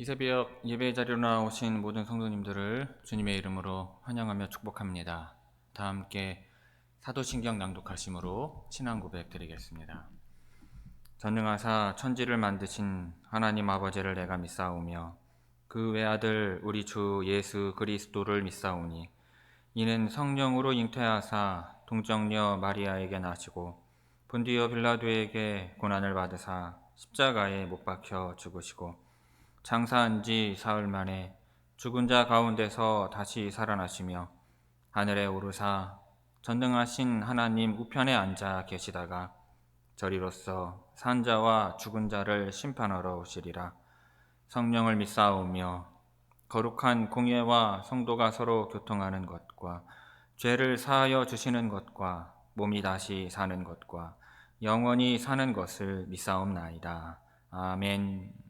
이 새벽 예배 자리로 나오신 모든 성도님들을 주님의 이름으로 환영하며 축복합니다. 다 함께 사도신경 낭독하심으로 신앙 고백 드리겠습니다. 전능하사 천지를 만드신 하나님 아버지를 내가 믿사오며 그 외아들 우리 주 예수 그리스도를 믿사오니 이는 성령으로 잉태하사 동정녀 마리아에게 나시고 본디오 빌라도에게 고난을 받으사 십자가에 못 박혀 죽으시고 장사한 지 사흘 만에 죽은 자 가운데서 다시 살아나시며 하늘에 오르사 전능하신 하나님 우편에 앉아 계시다가 저리로서 산 자와 죽은 자를 심판하러 오시리라. 성령을 믿사오며 거룩한 공예와 성도가 서로 교통하는 것과 죄를 사하여 주시는 것과 몸이 다시 사는 것과 영원히 사는 것을 믿사옵나이다. 아멘.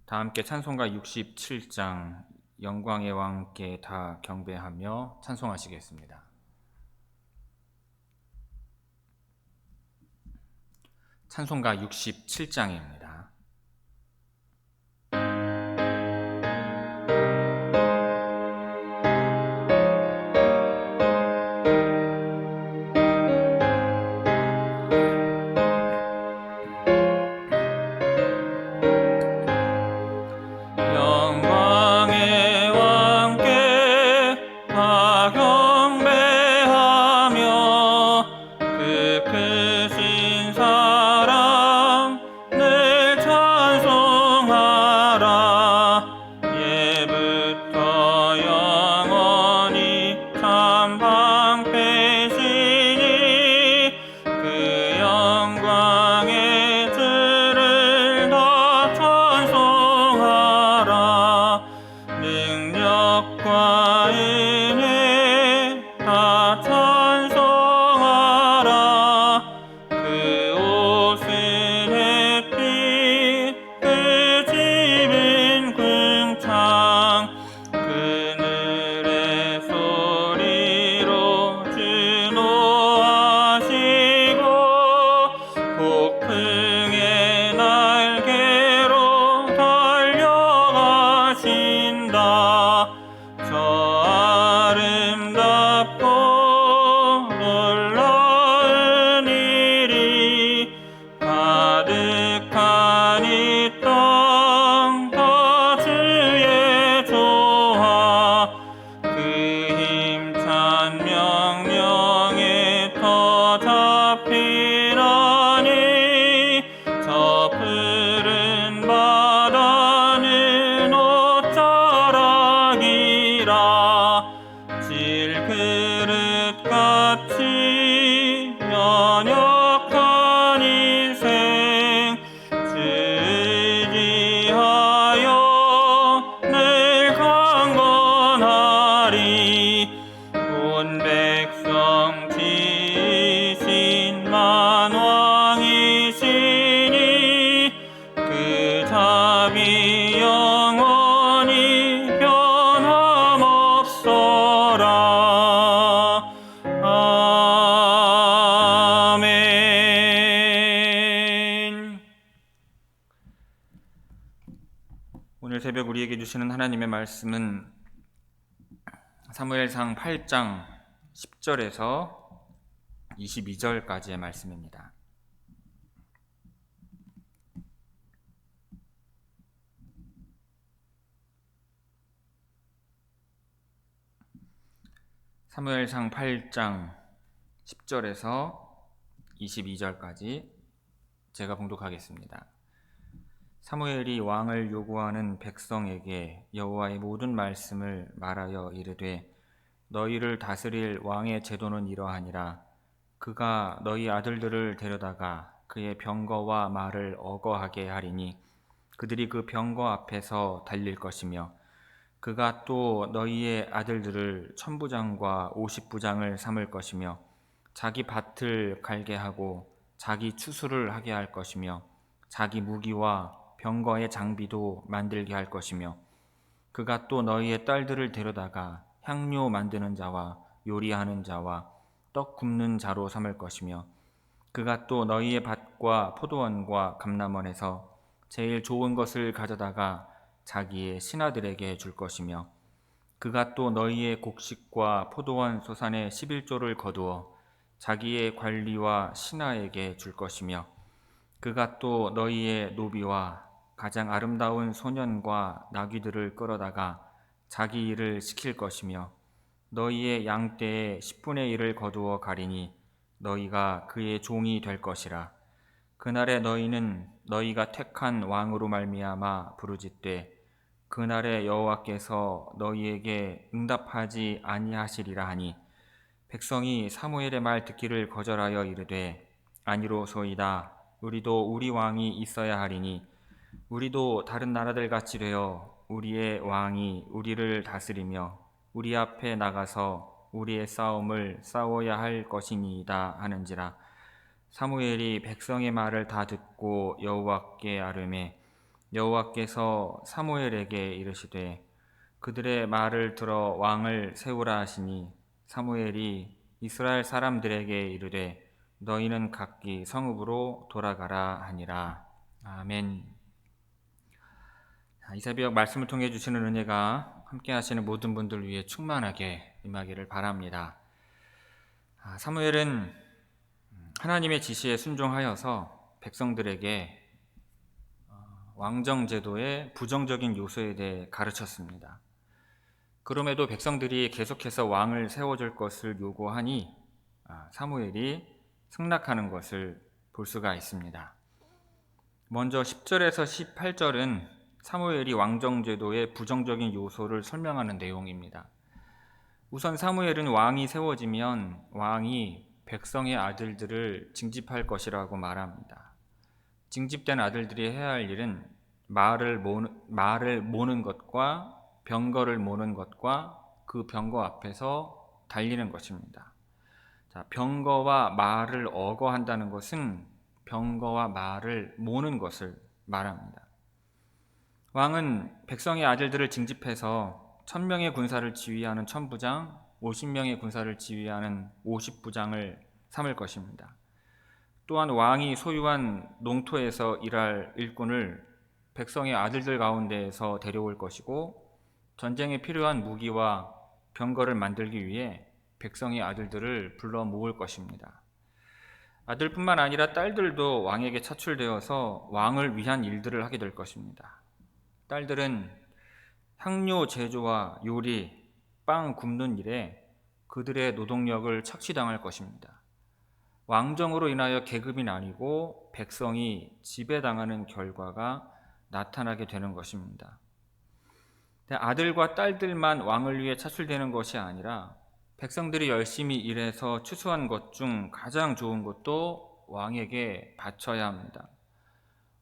다 함께 찬송가 67장 영광의 왕께 다 경배하며 찬송하시겠습니다. 찬송가 67장입니다. 오늘 새벽 우리에게 주시는 하나님의 말씀은 사무엘상 8장 10절에서 22절까지의 말씀입니다. 사무엘상 8장 10절에서 22절까지 제가 봉독하겠습니다. 사무엘이 왕을 요구하는 백성에게 여호와의 모든 말씀을 말하여 이르되 너희를 다스릴 왕의 제도는 이러하니라. 그가 너희 아들들을 데려다가 그의 병거와 말을 어거하게 하리니 그들이 그 병거 앞에서 달릴 것이며 그가 또 너희의 아들들을 천부장과 50부장을 삼을 것이며 자기 밭을 갈게 하고 자기 추수를 하게 할 것이며 자기 무기와 병거의 장비도 만들게 할 것이며 그가 또 너희의 딸들을 데려다가 향료 만드는 자와 요리하는 자와 떡 굽는 자로 삼을 것이며 그가 또 너희의 밭과 포도원과 감람원에서 제일 좋은 것을 가져다가 자기의 신하들에게 줄 것이며 그가 또 너희의 곡식과 포도원 소산의 11조를 거두어 자기의 관리와 신하에게 줄 것이며 그가 또 너희의 노비와 가장 아름다운 소년과 나귀들을 끌어다가 자기 일을 시킬 것이며 너희의 양떼의 10분의 1을 거두어 가리니 너희가 그의 종이 될 것이라. 그날에 너희는 너희가 택한 왕으로 말미암아 부르짖되 그날에 여호와께서 너희에게 응답하지 아니하시리라 하니 백성이 사무엘의 말 듣기를 거절하여 이르되 아니로소이다. 우리도 우리 왕이 있어야 하리니 우리도 다른 나라들 같이 되어 우리의 왕이 우리를 다스리며 우리 앞에 나가서 우리의 싸움을 싸워야 할 것이니이다 하는지라. 사무엘이 백성의 말을 다 듣고 여호와께 아뢰매 여호와께서 사무엘에게 이르시되 그들의 말을 들어 왕을 세우라 하시니 사무엘이 이스라엘 사람들에게 이르되 너희는 각기 성읍으로 돌아가라 하니라. 아멘. 이 새벽 말씀을 통해 주시는 은혜가 함께 하시는 모든 분들 위해 충만하게 임하기를 바랍니다. 사무엘은 하나님의 지시에 순종하여서 백성들에게 왕정제도의 부정적인 요소에 대해 가르쳤습니다. 그럼에도 백성들이 계속해서 왕을 세워줄 것을 요구하니 사무엘이 승낙하는 것을 볼 수가 있습니다. 먼저 10절에서 18절은 사무엘이 왕정제도의 부정적인 요소를 설명하는 내용입니다. 우선 사무엘은 왕이 세워지면 왕이 백성의 아들들을 징집할 것이라고 말합니다. 징집된 아들들이 해야 할 일은 말을 모는 것과 병거를 모는 것과 그 병거 앞에서 달리는 것입니다. 병거와 말을 어거한다는 것은 병거와 말을 모는 것을 말합니다. 왕은 백성의 아들들을 징집해서 1000명의 군사를 지휘하는 1000부장, 50명의 군사를 지휘하는 50부장을 삼을 것입니다. 또한 왕이 소유한 농토에서 일할 일꾼을 백성의 아들들 가운데에서 데려올 것이고 전쟁에 필요한 무기와 병거를 만들기 위해 백성의 아들들을 불러 모을 것입니다. 아들뿐만 아니라 딸들도 왕에게 차출되어서 왕을 위한 일들을 하게 될 것입니다. 딸들은 향료 제조와 요리, 빵 굽는 일에 그들의 노동력을 착취당할 것입니다. 왕정으로 인하여 계급이 나뉘고 백성이 지배당하는 결과가 나타나게 되는 것입니다. 아들과 딸들만 왕을 위해 차출되는 것이 아니라 백성들이 열심히 일해서 추수한 것 중 가장 좋은 것도 왕에게 바쳐야 합니다.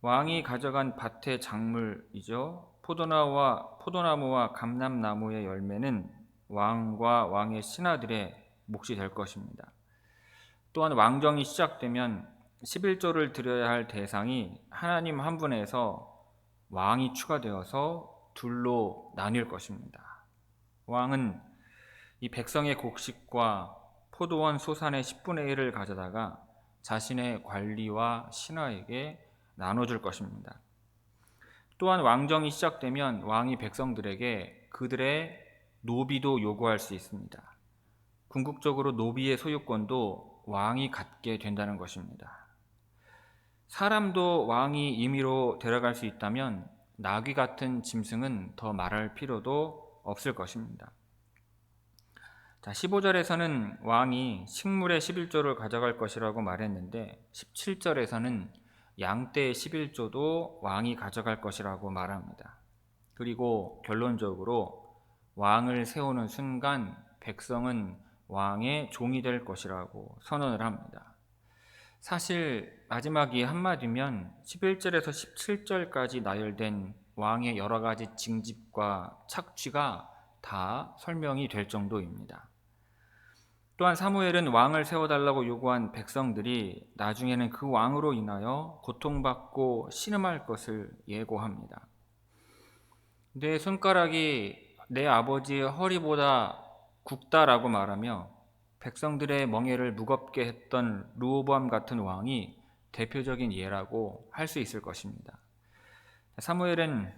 왕이 가져간 밭의 작물이죠. 포도나무와 감람나무의 열매는 왕과 왕의 신하들의 몫이 될 것입니다. 또한 왕정이 시작되면 11조를 드려야 할 대상이 하나님 한 분에서 왕이 추가되어서 둘로 나뉠 것입니다. 왕은 이 백성의 곡식과 포도원 소산의 10분의 1을 가져다가 자신의 관리와 신하에게 나눠줄 것입니다. 또한 왕정이 시작되면 왕이 백성들에게 그들의 노비도 요구할 수 있습니다. 궁극적으로 노비의 소유권도 왕이 갖게 된다는 것입니다. 사람도 왕이 임의로 데려갈 수 있다면 나귀 같은 짐승은 더 말할 필요도 없을 것입니다. 15절에서는 왕이 식물의 11조를 가져갈 것이라고 말했는데 17절에서는 양떼의 11조도 왕이 가져갈 것이라고 말합니다. 그리고 결론적으로 왕을 세우는 순간 백성은 왕의 종이 될 것이라고 선언을 합니다. 사실 마지막 이 한마디면 11절에서 17절까지 나열된 왕의 여러 가지 징집과 착취가 다 설명이 될 정도입니다. 또한 사무엘은 왕을 세워달라고 요구한 백성들이 나중에는 그 왕으로 인하여 고통받고 신음할 것을 예고합니다. 내 손가락이 내 아버지의 허리보다 굵다라고 말하며 백성들의 멍에를 무겁게 했던 르호보암 같은 왕이 대표적인 예라고 할 수 있을 것입니다. 사무엘은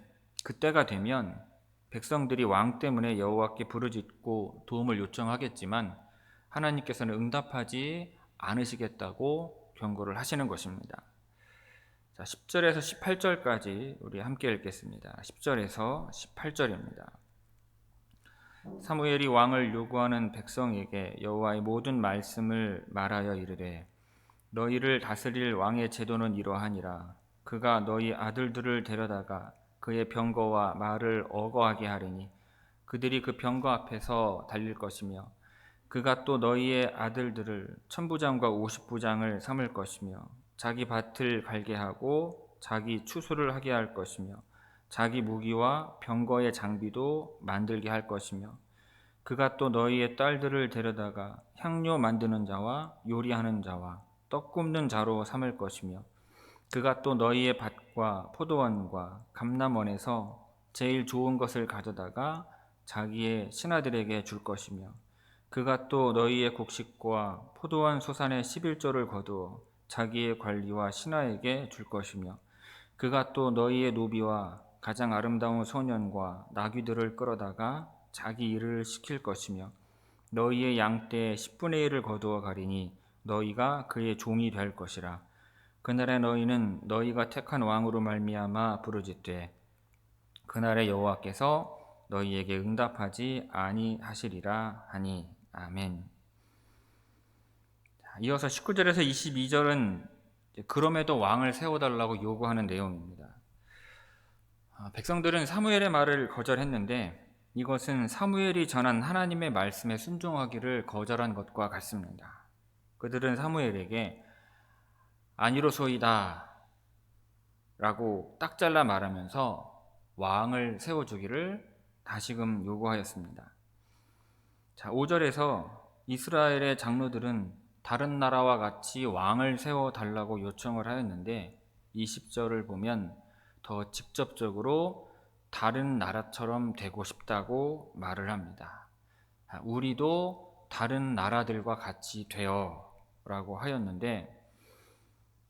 그때가 되면 백성들이 왕 때문에 여호와께 부르짖고 도움을 요청하겠지만 하나님께서는 응답하지 않으시겠다고 경고를 하시는 것입니다. 자, 10절에서 18절까지 우리 함께 읽겠습니다. 10절에서 18절입니다. 사무엘이 왕을 요구하는 백성에게 여호와의 모든 말씀을 말하여 이르되 너희를 다스릴 왕의 제도는 이러하니라. 그가 너희 아들들을 데려다가 그의 병거와 말을 어거하게 하리니 그들이 그 병거 앞에서 달릴 것이며 그가 또 너희의 아들들을 천부장과 오십부장을 삼을 것이며 자기 밭을 갈게 하고 자기 추수를 하게 할 것이며 자기 무기와 병거의 장비도 만들게 할 것이며 그가 또 너희의 딸들을 데려다가 향료 만드는 자와 요리하는 자와 떡 굽는 자로 삼을 것이며 그가 또 너희의 밭과 포도원과 감람원에서 제일 좋은 것을 가져다가 자기의 신하들에게 줄 것이며 그가 또 너희의 곡식과 포도원 소산의 11조를 거두어 자기의 관리와 신하에게 줄 것이며 그가 또 너희의 노비와 가장 아름다운 소년과 나귀들을 끌어다가 자기 일을 시킬 것이며 너희의 양떼의 10분의 1을 거두어 가리니 너희가 그의 종이 될 것이라. 그날에 너희는 너희가 택한 왕으로 말미암아 부르짖되 그날에 여호와께서 너희에게 응답하지 아니하시리라 하니. 아멘. 이어서 19절에서 22절은 그럼에도 왕을 세워달라고 요구하는 내용입니다. 백성들은 사무엘의 말을 거절했는데 이것은 사무엘이 전한 하나님의 말씀에 순종하기를 거절한 것과 같습니다. 그들은 사무엘에게 아니로소이다 라고 딱 잘라 말하면서 왕을 세워주기를 다시금 요구하였습니다. 자, 5절에서 이스라엘의 장로들은 다른 나라와 같이 왕을 세워달라고 요청을 하였는데 20절을 보면 더 직접적으로 다른 나라처럼 되고 싶다고 말을 합니다. 우리도 다른 나라들과 같이 되어 라고 하였는데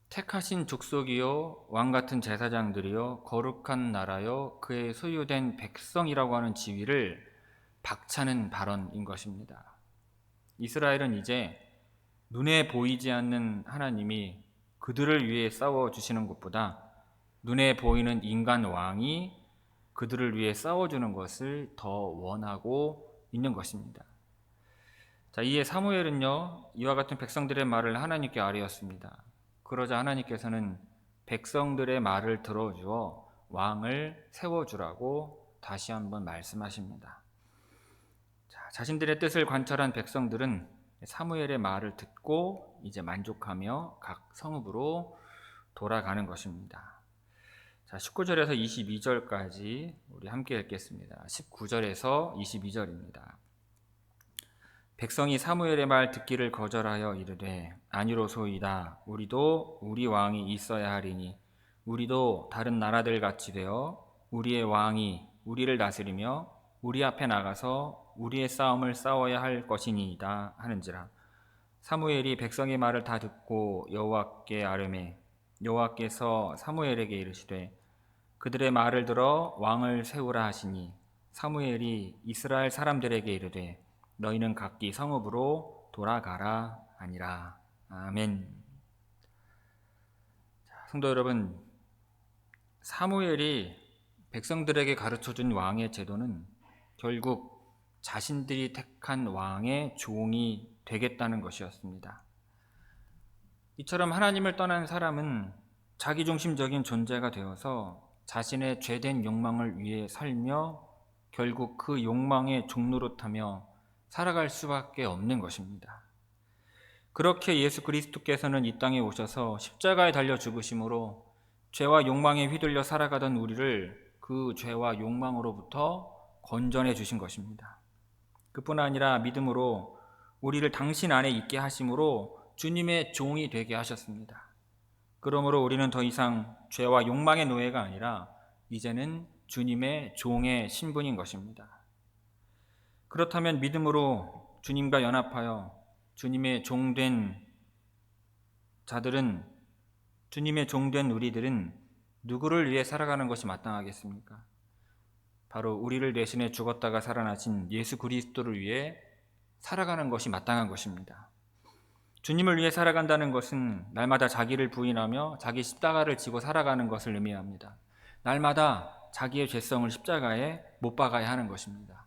택하신 족속이요 왕같은 제사장들이요 거룩한 나라요 그의 소유된 백성이라고 하는 지위를 박차는 발언인 것입니다. 이스라엘은 이제 눈에 보이지 않는 하나님이 그들을 위해 싸워주시는 것보다 눈에 보이는 인간 왕이 그들을 위해 싸워주는 것을 더 원하고 있는 것입니다. 자, 이에 사무엘은요 이와 같은 백성들의 말을 하나님께 아뢰었습니다. 그러자 하나님께서는 백성들의 말을 들어주어 왕을 세워주라고 다시 한번 말씀하십니다. 자, 자신들의 뜻을 관찰한 백성들은 사무엘의 말을 듣고 이제 만족하며 각 성읍으로 돌아가는 것입니다. 자, 19절에서 22절까지 우리 함께 읽겠습니다. 19절에서 22절입니다. 백성이 사무엘의 말 듣기를 거절하여 이르되 아니로소이다. 우리도 우리 왕이 있어야 하리니 우리도 다른 나라들 같이 되어 우리의 왕이 우리를 다스리며 우리 앞에 나가서 우리의 싸움을 싸워야 할 것이니이다 하는지라. 사무엘이 백성의 말을 다 듣고 여호와께 아뢰매 여호와께서 사무엘에게 이르시되 그들의 말을 들어 왕을 세우라 하시니 사무엘이 이스라엘 사람들에게 이르되 너희는 각기 성읍으로 돌아가라 하니라. 아멘. 성도 여러분, 사무엘이 백성들에게 가르쳐준 왕의 제도는 결국 자신들이 택한 왕의 종이 되겠다는 것이었습니다. 이처럼 하나님을 떠난 사람은 자기중심적인 존재가 되어서 자신의 죄된 욕망을 위해 살며 결국 그 욕망의 종노릇하며 살아갈 수밖에 없는 것입니다. 그렇게 예수 그리스도께서는 이 땅에 오셔서 십자가에 달려 죽으심으로 죄와 욕망에 휘둘려 살아가던 우리를 그 죄와 욕망으로부터 건져내 주신 것입니다. 그뿐 아니라 믿음으로 우리를 당신 안에 있게 하심으로 주님의 종이 되게 하셨습니다. 그러므로 우리는 더 이상 죄와 욕망의 노예가 아니라 이제는 주님의 종의 신분인 것입니다. 그렇다면 믿음으로 주님과 연합하여 주님의 종된 자들은, 주님의 종된 우리들은 누구를 위해 살아가는 것이 마땅하겠습니까? 바로 우리를 대신해 죽었다가 살아나신 예수 그리스도를 위해 살아가는 것이 마땅한 것입니다. 주님을 위해 살아간다는 것은 날마다 자기를 부인하며 자기 십자가를 지고 살아가는 것을 의미합니다. 날마다 자기의 죄성을 십자가에 못 박아야 하는 것입니다.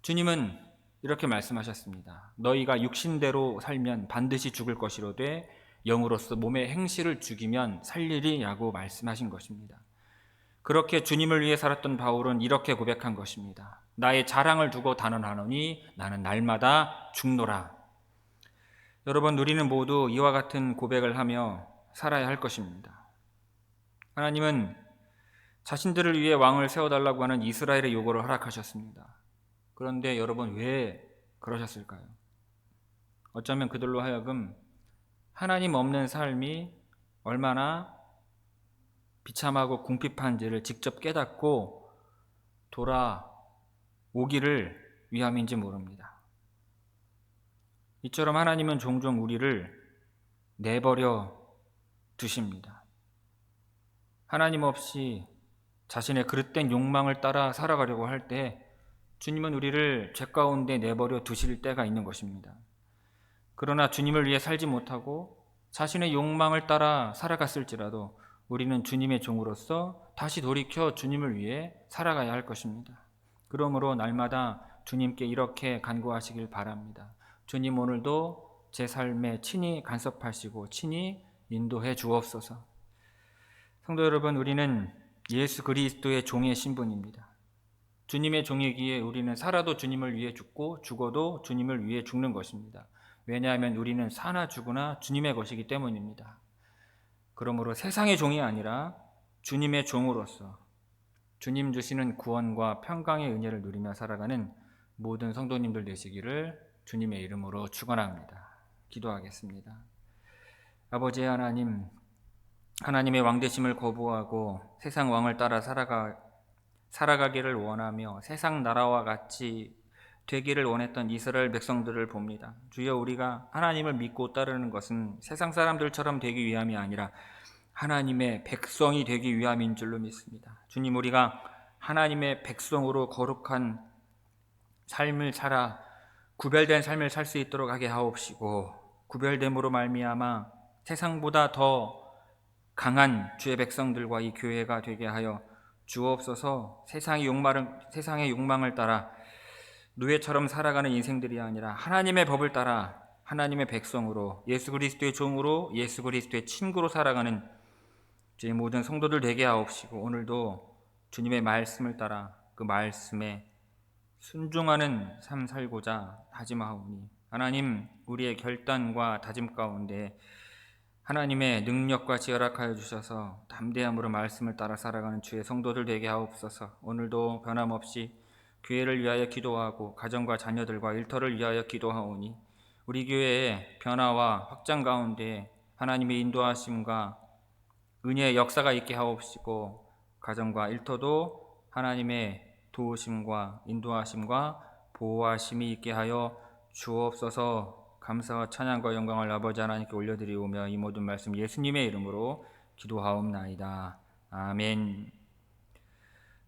주님은 이렇게 말씀하셨습니다. 너희가 육신대로 살면 반드시 죽을 것이로되 영으로서 몸의 행실을 죽이면 살리리라고 말씀하신 것입니다. 그렇게 주님을 위해 살았던 바울은 이렇게 고백한 것입니다. 나의 자랑을 두고 단언하노니 나는 날마다 죽노라. 여러분, 우리는 모두 이와 같은 고백을 하며 살아야 할 것입니다. 하나님은 자신들을 위해 왕을 세워달라고 하는 이스라엘의 요구를 허락하셨습니다. 그런데 여러분, 왜 그러셨을까요? 어쩌면 그들로 하여금 하나님 없는 삶이 얼마나 비참하고 궁핍한지를 직접 깨닫고 돌아오기를 위함인지 모릅니다. 이처럼 하나님은 종종 우리를 내버려 두십니다. 하나님 없이 자신의 그릇된 욕망을 따라 살아가려고 할 때 주님은 우리를 죄 가운데 내버려 두실 때가 있는 것입니다. 그러나 주님을 위해 살지 못하고 자신의 욕망을 따라 살아갔을지라도 우리는 주님의 종으로서 다시 돌이켜 주님을 위해 살아가야 할 것입니다. 그러므로 날마다 주님께 이렇게 간구하시길 바랍니다. 주님, 오늘도 제 삶에 친히 간섭하시고 친히 인도해 주옵소서. 성도 여러분, 우리는 예수 그리스도의 종의 신분입니다. 주님의 종이기에 우리는 살아도 주님을 위해 죽고 죽어도 주님을 위해 죽는 것입니다. 왜냐하면 우리는 사나 죽으나 주님의 것이기 때문입니다. 그러므로 세상의 종이 아니라 주님의 종으로서 주님 주시는 구원과 평강의 은혜를 누리며 살아가는 모든 성도님들 되시기를 주님의 이름으로 축원합니다. 기도하겠습니다. 아버지 하나님, 하나님의 왕되심을 거부하고 세상 왕을 따라 살아가기를 원하며 세상 나라와 같이 되기를 원했던 이스라엘 백성들을 봅니다. 주여, 우리가 하나님을 믿고 따르는 것은 세상 사람들처럼 되기 위함이 아니라 하나님의 백성이 되기 위함인 줄로 믿습니다. 주님, 우리가 하나님의 백성으로 거룩한 삶을 살아 구별된 삶을 살 수 있도록 하게 하옵시고, 구별됨으로 말미암아 세상보다 더 강한 주의 백성들과 이 교회가 되게 하여 주옵소서. 세상의 욕망을 따라 노예처럼 살아가는 인생들이 아니라 하나님의 법을 따라 하나님의 백성으로 예수 그리스도의 종으로 예수 그리스도의 친구로 살아가는 저희 모든 성도들 되게 하옵시고, 오늘도 주님의 말씀을 따라 그 말씀에 순종하는 삶 살고자 다짐하오니 하나님, 우리의 결단과 다짐 가운데 하나님의 능력과 지혜락하여 주셔서 담대함으로 말씀을 따라 살아가는 주의 성도들 되게 하옵소서. 오늘도 변함없이 교회를 위하여 기도하고 가정과 자녀들과 일터를 위하여 기도하오니 우리 교회의 변화와 확장 가운데 하나님의 인도하심과 은혜의 역사가 있게 하옵시고, 가정과 일터도 하나님의 도우심과 인도하심과 보호하심이 있게 하여 주옵소서. 감사와 찬양과 영광을 아버지 하나님께 올려드리오며 이 모든 말씀 예수님의 이름으로 기도하옵나이다. 아멘.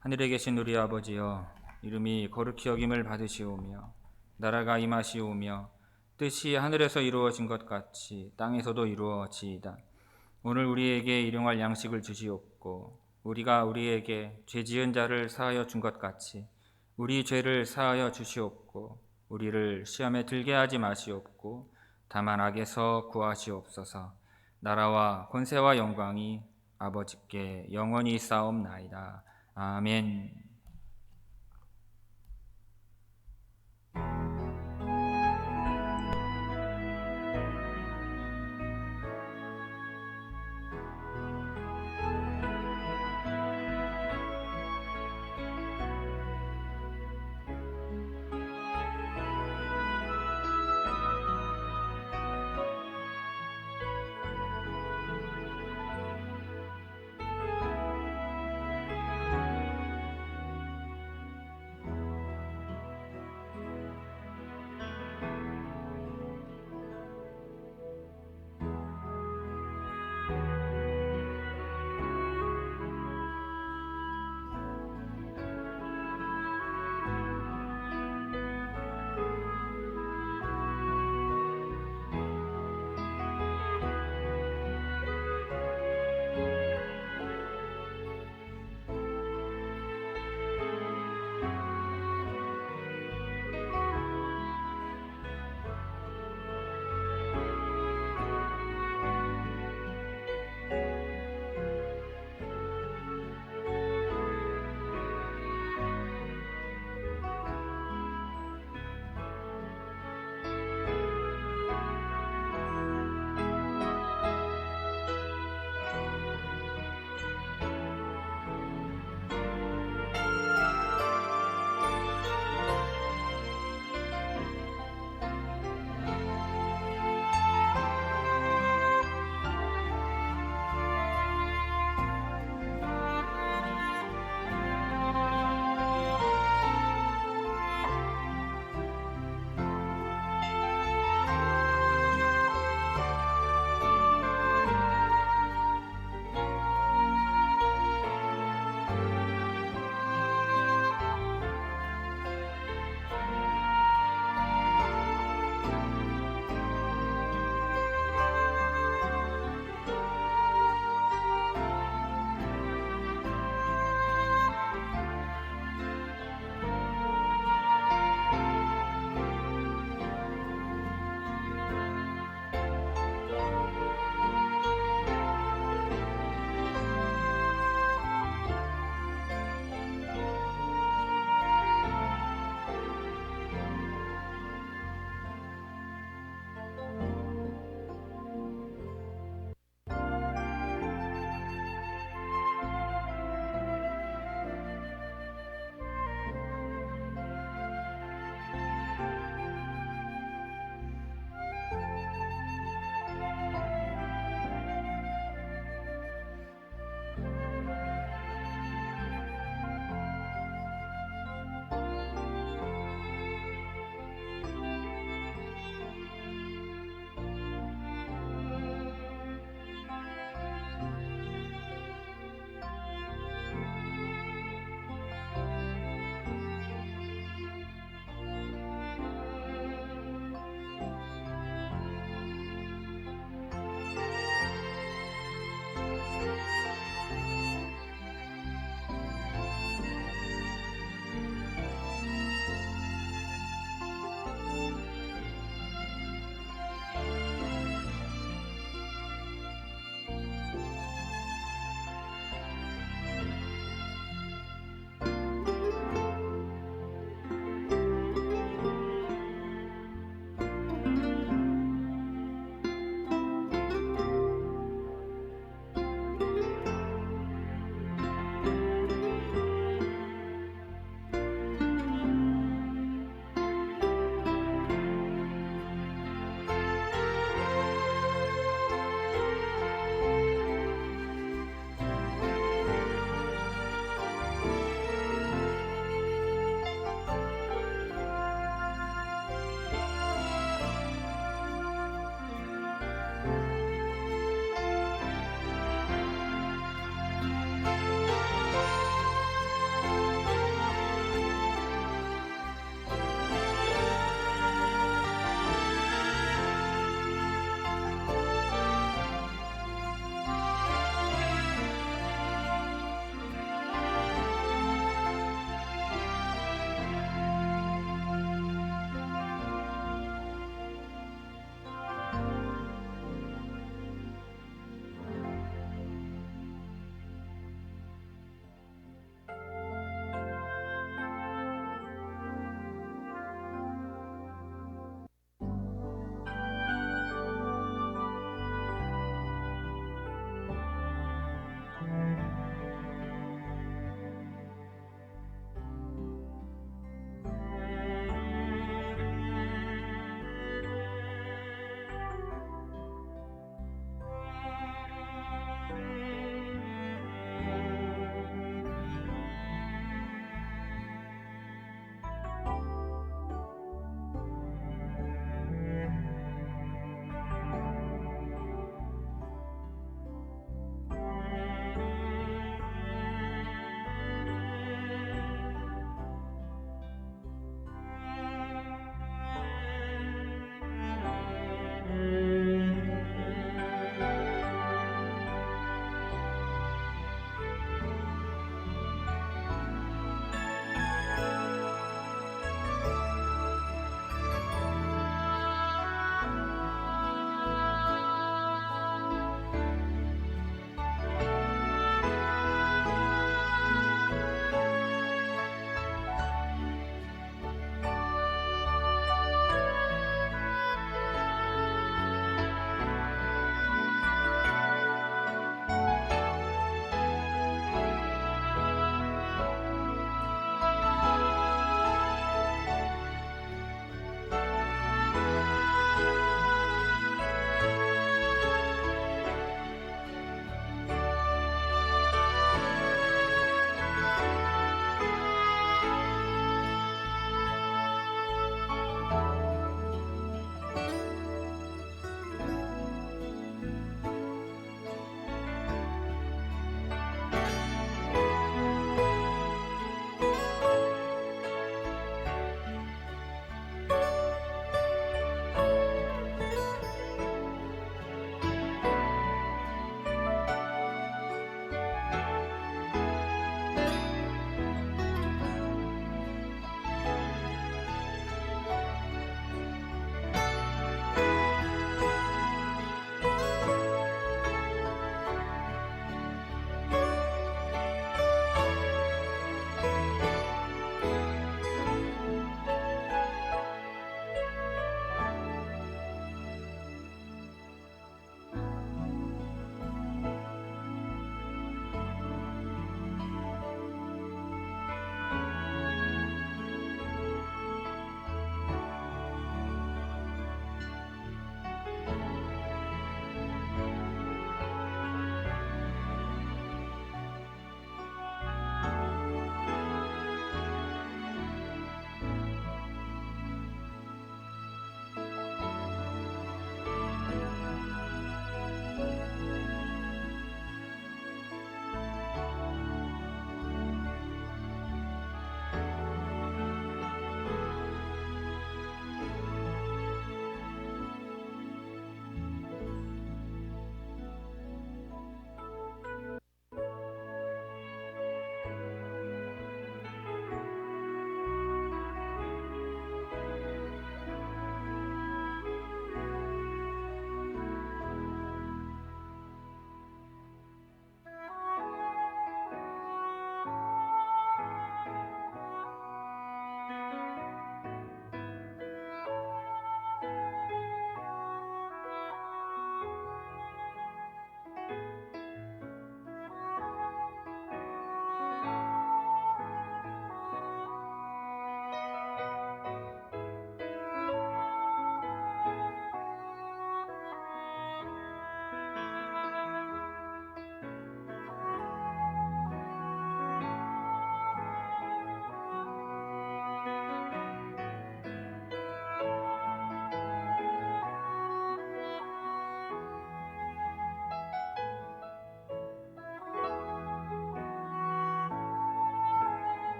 하늘에 계신 우리 아버지여, 이름이 거룩히 여김을 받으시오며 나라가 임하시오며 뜻이 하늘에서 이루어진 것 같이 땅에서도 이루어지이다. 오늘 우리에게 일용할 양식을 주시옵고 우리가 우리에게 죄 지은 자를 사하여 준 것 같이 우리 죄를 사하여 주시옵고 우리를 시험에 들게 하지 마시옵고 다만 악에서 구하시옵소서. 나라와 권세와 영광이 아버지께 영원히 있사옵나이다. 아멘.